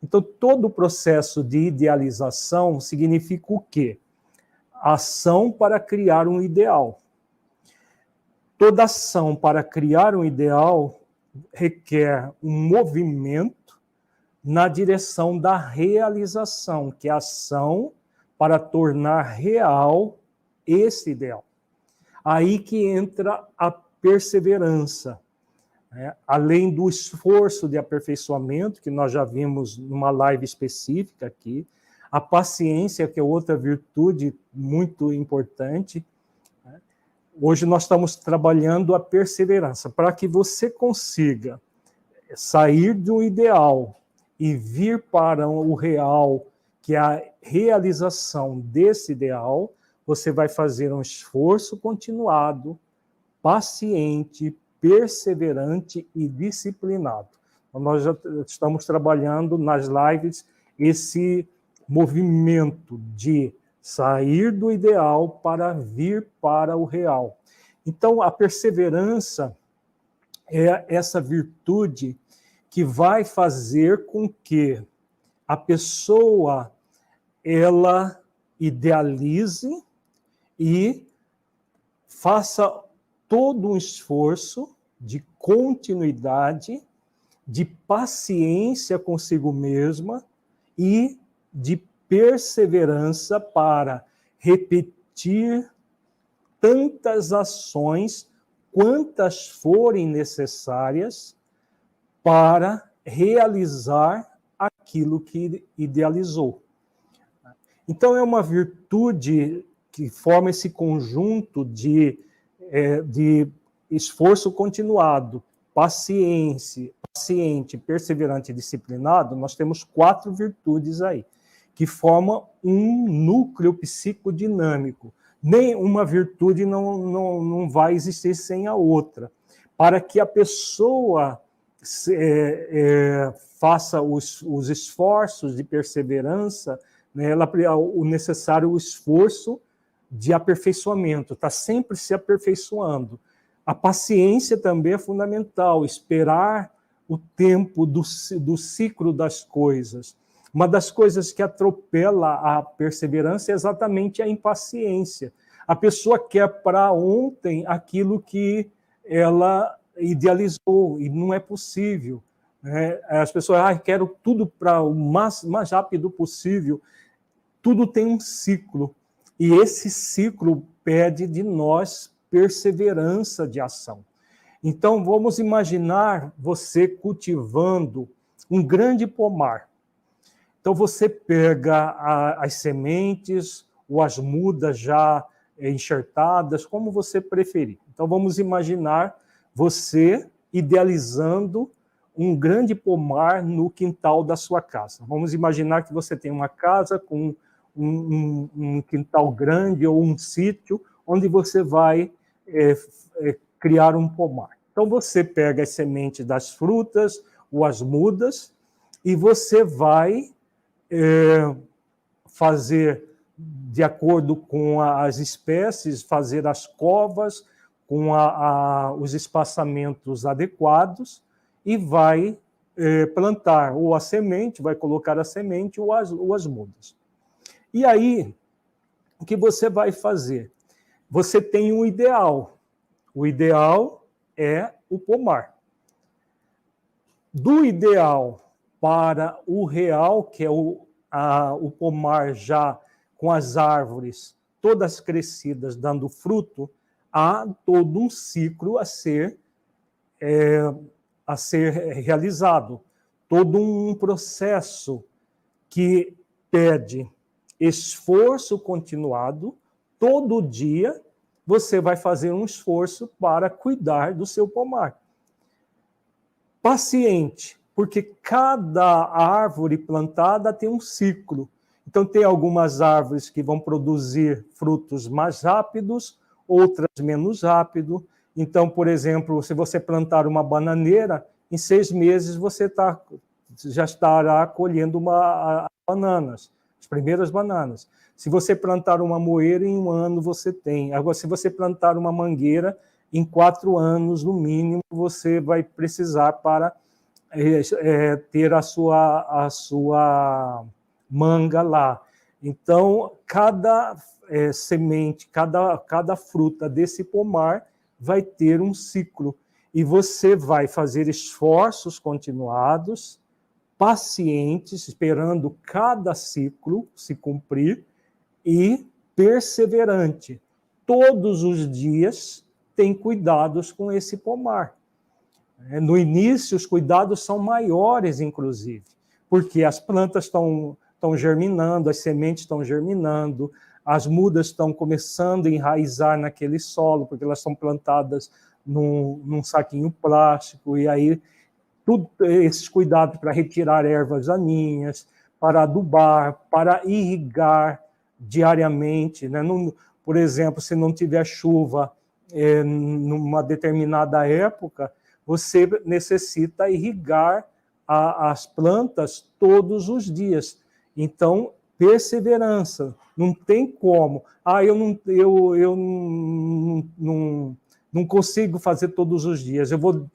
Então, todo o processo de idealização significa o quê? Ação para criar um ideal. Toda ação para criar um ideal requer um movimento na direção da realização, que é a ação para tornar real esse ideal. Aí que entra a perseverança, né? Além do esforço de aperfeiçoamento, que nós já vimos numa live específica aqui, a paciência, que é outra virtude muito importante. Hoje nós estamos trabalhando a perseverança, para que você consiga sair do ideal e vir para o real, que é a realização desse ideal. Você vai fazer um esforço continuado, paciente, perseverante e disciplinado. Então, nós já estamos trabalhando nas lives esse movimento de sair do ideal para vir para o real. Então, a perseverança é essa virtude que vai fazer com que a pessoa ela idealize e faça todo um esforço de continuidade, de paciência consigo mesma e de perseverança para repetir tantas ações quantas forem necessárias para realizar aquilo que idealizou. Então, é uma virtude que forma esse conjunto de esforço continuado, paciente, perseverante e disciplinado. Nós temos 4 virtudes aí, que formam um núcleo psicodinâmico. Nenhuma virtude não vai existir sem a outra. Para que a pessoa faça os esforços de perseverança, né, o necessário esforço de aperfeiçoamento, está sempre se aperfeiçoando. A paciência também é fundamental, esperar o tempo do ciclo das coisas. Uma das coisas que atropela a perseverança é exatamente a impaciência. A pessoa quer para ontem aquilo que ela idealizou, e não é possível. Né? As pessoas, quero tudo para o mais rápido possível. Tudo tem um ciclo, e esse ciclo pede de nós perseverança de ação. Então, vamos imaginar você cultivando um grande pomar. Então, você pega as sementes ou as mudas já enxertadas, como você preferir. Então, vamos imaginar você idealizando um grande pomar no quintal da sua casa. Vamos imaginar que você tem uma casa com um quintal grande ou um sítio onde você vai criar um pomar. Então, você pega as sementes das frutas ou as mudas e você vai fazer, de acordo com as espécies, fazer as covas com os espaçamentos adequados e vai plantar ou a semente, vai colocar a semente ou as mudas. E aí, o que você vai fazer? Você tem um ideal. O ideal é o pomar. Do ideal para o real, que é o pomar já com as árvores todas crescidas, dando fruto, há todo um ciclo a ser realizado. Todo um processo que pede esforço continuado. Todo dia você vai fazer um esforço para cuidar do seu pomar. Paciente, porque cada árvore plantada tem um ciclo. Então, tem algumas árvores que vão produzir frutos mais rápidos, outras menos rápido. Então, por exemplo, se você plantar uma bananeira, em 6 meses você já estará colhendo bananas, as primeiras bananas. Se você plantar uma moeira, em 1 ano você tem. Agora, se você plantar uma mangueira, em 4 anos, no mínimo, você vai precisar para ter a sua manga lá. Então, cada semente, cada fruta desse pomar vai ter um ciclo. E você vai fazer esforços continuados, pacientes, esperando cada ciclo se cumprir, e perseverante. Todos os dias tem cuidados com esse pomar. No início, os cuidados são maiores, inclusive, porque as plantas estão germinando, as sementes estão germinando, as mudas estão começando a enraizar naquele solo, porque elas são plantadas num saquinho plástico, e aí todos esses cuidados para retirar ervas daninhas, para adubar, para irrigar diariamente, né? Por exemplo, se não tiver chuva numa determinada época, você necessita irrigar as plantas todos os dias. Então, perseverança. Não tem como. Eu não consigo fazer todos os dias. Eu vou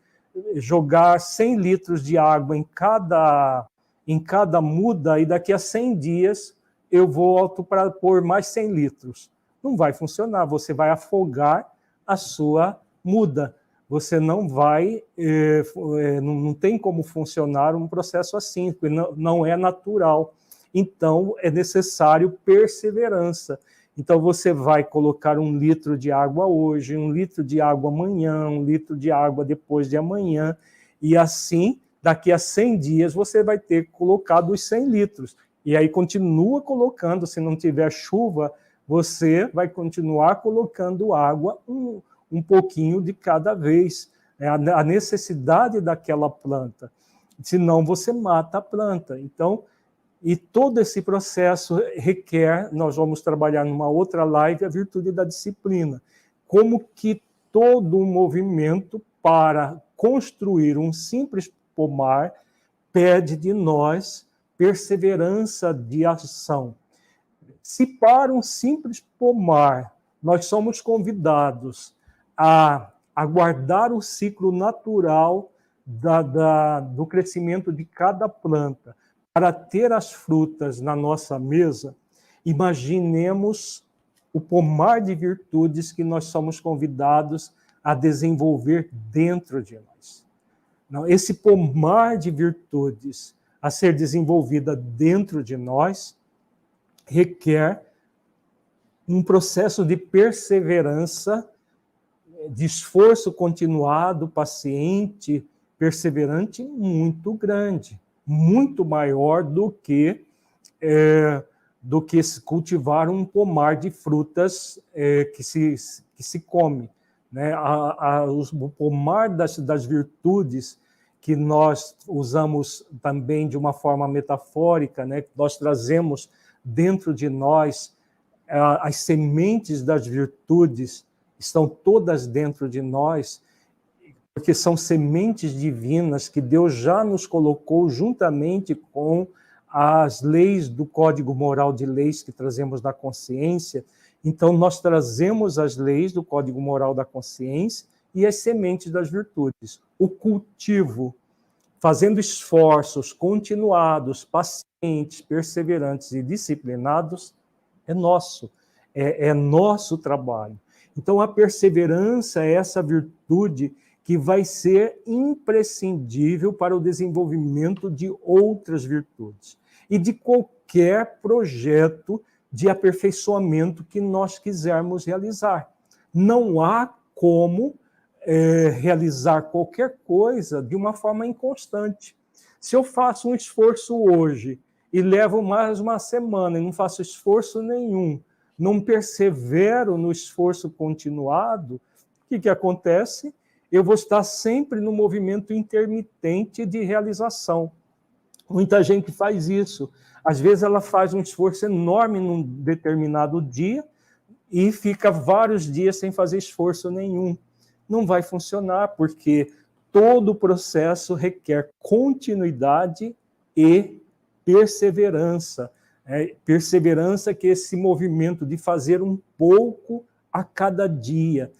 jogar 100 litros de água em cada muda e daqui a 100 dias eu volto para pôr mais 100 litros. Não vai funcionar. Você vai afogar a sua muda. Você não vai, não tem como funcionar um processo assim, porque não é natural. Então, é necessário perseverança. Então, você vai colocar 1 litro de água hoje, 1 litro de água amanhã, 1 litro de água depois de amanhã, e assim, daqui a 100 dias, você vai ter colocado os 100 litros. E aí, continua colocando, se não tiver chuva, você vai continuar colocando água um pouquinho de cada vez, a necessidade daquela planta. Senão, você mata a planta. Então, e todo esse processo requer, nós vamos trabalhar numa outra live, a virtude da disciplina. Como que todo um movimento para construir um simples pomar pede de nós perseverança de ação. Se para um simples pomar nós somos convidados a aguardar o ciclo natural do crescimento de cada planta, para ter as frutas na nossa mesa, imaginemos o pomar de virtudes que nós somos convidados a desenvolver dentro de nós. Não, esse pomar de virtudes a ser desenvolvida dentro de nós requer um processo de perseverança, de esforço continuado, paciente, perseverante, muito grande. Muito maior do que cultivar um pomar de frutas que se come. Né? O pomar das virtudes, que nós usamos também de uma forma metafórica, né? Nós trazemos dentro de nós as sementes das virtudes, estão todas dentro de nós, porque são sementes divinas que Deus já nos colocou juntamente com as leis do Código Moral de Leis que trazemos da consciência. Então, nós trazemos as leis do Código Moral da consciência e as sementes das virtudes. O cultivo, fazendo esforços continuados, pacientes, perseverantes e disciplinados, é nosso. É nosso trabalho. Então, a perseverança é essa virtude que vai ser imprescindível para o desenvolvimento de outras virtudes e de qualquer projeto de aperfeiçoamento que nós quisermos realizar. Não há como realizar qualquer coisa de uma forma inconstante. Se eu faço um esforço hoje e levo mais uma semana e não faço esforço nenhum, não persevero no esforço continuado, o que acontece? Eu vou estar sempre no movimento intermitente de realização. Muita gente faz isso. Às vezes ela faz um esforço enorme num determinado dia e fica vários dias sem fazer esforço nenhum. Não vai funcionar, porque todo o processo requer continuidade e perseverança. Perseverança, que é esse movimento de fazer um pouco a cada dia.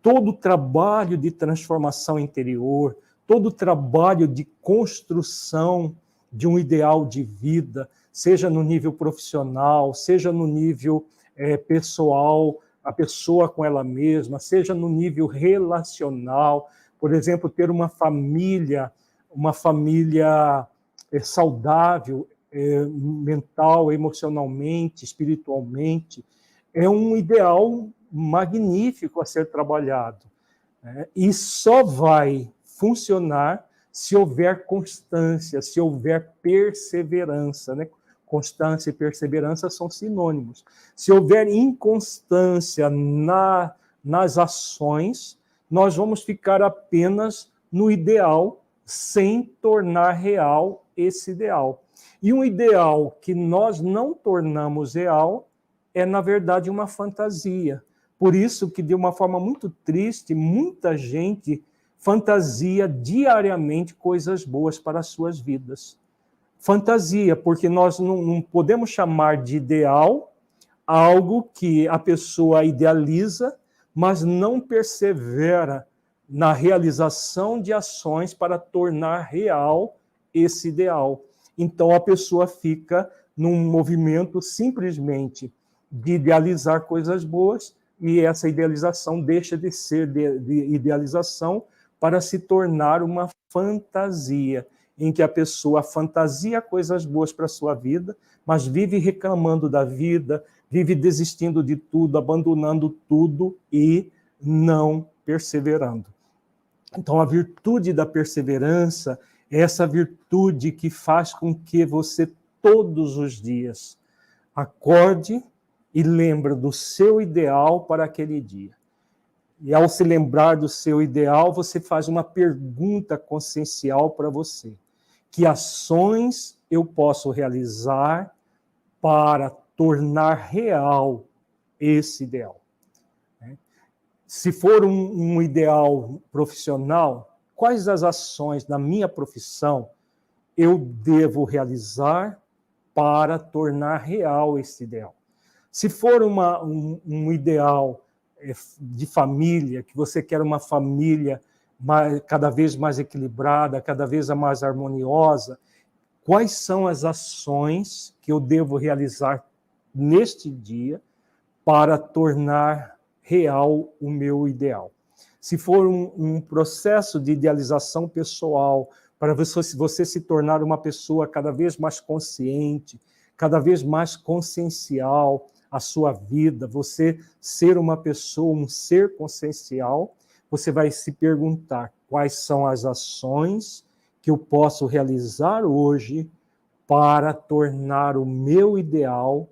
Todo o trabalho de transformação interior, todo o trabalho de construção de um ideal de vida, seja no nível profissional, seja no nível pessoal, a pessoa com ela mesma, seja no nível relacional, por exemplo, ter uma família saudável, mental, emocionalmente, espiritualmente, é um ideal magnífico a ser trabalhado. E só vai funcionar se houver constância, se houver perseverança, né? Constância e perseverança são sinônimos. Se houver inconstância nas ações, nós vamos ficar apenas no ideal, sem tornar real esse ideal. E um ideal que nós não tornamos real é, na verdade, uma fantasia. Por isso que, de uma forma muito triste, muita gente fantasia diariamente coisas boas para as suas vidas. Fantasia, porque nós não podemos chamar de ideal algo que a pessoa idealiza, mas não persevera na realização de ações para tornar real esse ideal. Então, a pessoa fica num movimento simplesmente de idealizar coisas boas, e essa idealização deixa de ser de idealização para se tornar uma fantasia, em que a pessoa fantasia coisas boas para a sua vida, mas vive reclamando da vida, vive desistindo de tudo, abandonando tudo e não perseverando. Então, a virtude da perseverança é essa virtude que faz com que você, todos os dias, acorde e lembre do seu ideal para aquele dia. E ao se lembrar do seu ideal, você faz uma pergunta consciencial para você. Que ações eu posso realizar para tornar real esse ideal? Se for um ideal profissional, quais as ações na minha profissão eu devo realizar para tornar real esse ideal? Se for um ideal de família, que você quer uma família cada vez mais equilibrada, cada vez mais harmoniosa, quais são as ações que eu devo realizar neste dia para tornar real o meu ideal? Se for um processo de idealização pessoal, para você se tornar uma pessoa cada vez mais consciente, cada vez mais consciencial a sua vida, você ser uma pessoa, um ser consciencial, você vai se perguntar quais são as ações que eu posso realizar hoje para tornar o meu ideal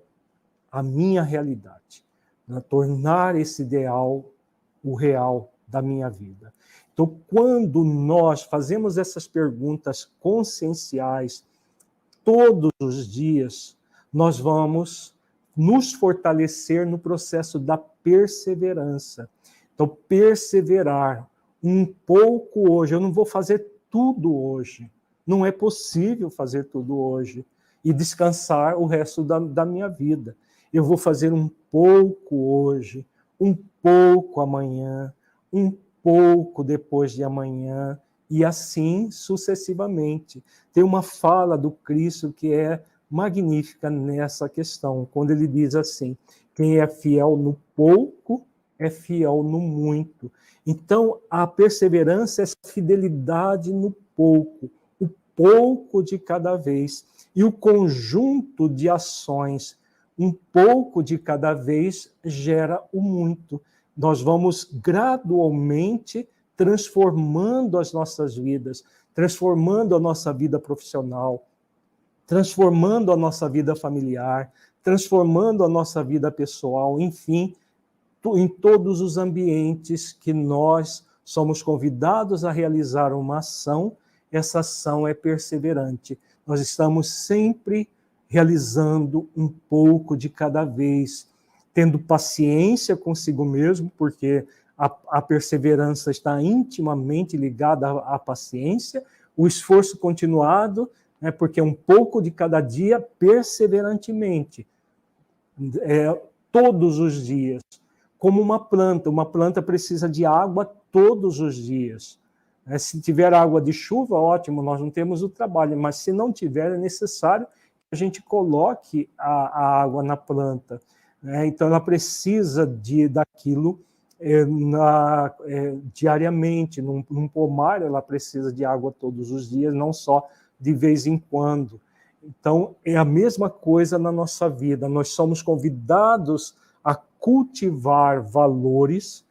a minha realidade, para tornar esse ideal o real da minha vida. Então, quando nós fazemos essas perguntas conscienciais todos os dias, nós vamos nos fortalecer no processo da perseverança. Então, perseverar um pouco hoje. Eu não vou fazer tudo hoje. Não é possível fazer tudo hoje e descansar o resto da minha vida. Eu vou fazer um pouco hoje, um pouco amanhã, um pouco depois de amanhã, e assim sucessivamente. Tem uma fala do Cristo que é magnífica nessa questão, quando ele diz assim: quem é fiel no pouco é fiel no muito. Então, a perseverança é essa fidelidade no pouco, o pouco de cada vez, e o conjunto de ações, um pouco de cada vez, gera o muito. Nós vamos gradualmente transformando as nossas vidas, transformando a nossa vida profissional, transformando a nossa vida familiar, transformando a nossa vida pessoal, enfim, em todos os ambientes que nós somos convidados a realizar uma ação, essa ação é perseverante. Nós estamos sempre realizando um pouco de cada vez, tendo paciência consigo mesmo, porque a perseverança está intimamente ligada à paciência, o esforço continuado, né, porque um pouco de cada dia, perseverantemente, todos os dias, como uma planta precisa de água todos os dias. Se tiver água de chuva, ótimo, nós não temos o trabalho, mas se não tiver, é necessário que a gente coloque a água na planta. Então, ela precisa daquilo diariamente. Num pomar, ela precisa de água todos os dias, não só de vez em quando. Então, é a mesma coisa na nossa vida. Nós somos convidados a cultivar valores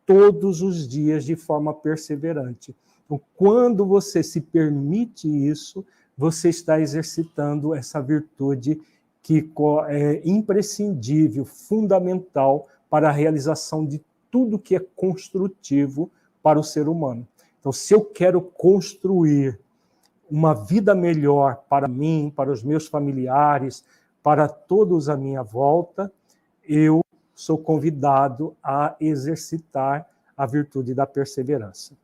todos os dias de forma perseverante. Então, quando você se permite isso, você está exercitando essa virtude que é imprescindível, fundamental para a realização de tudo que é construtivo para o ser humano. Então, se eu quero construir uma vida melhor para mim, para os meus familiares, para todos à minha volta, eu sou convidado a exercitar a virtude da perseverança.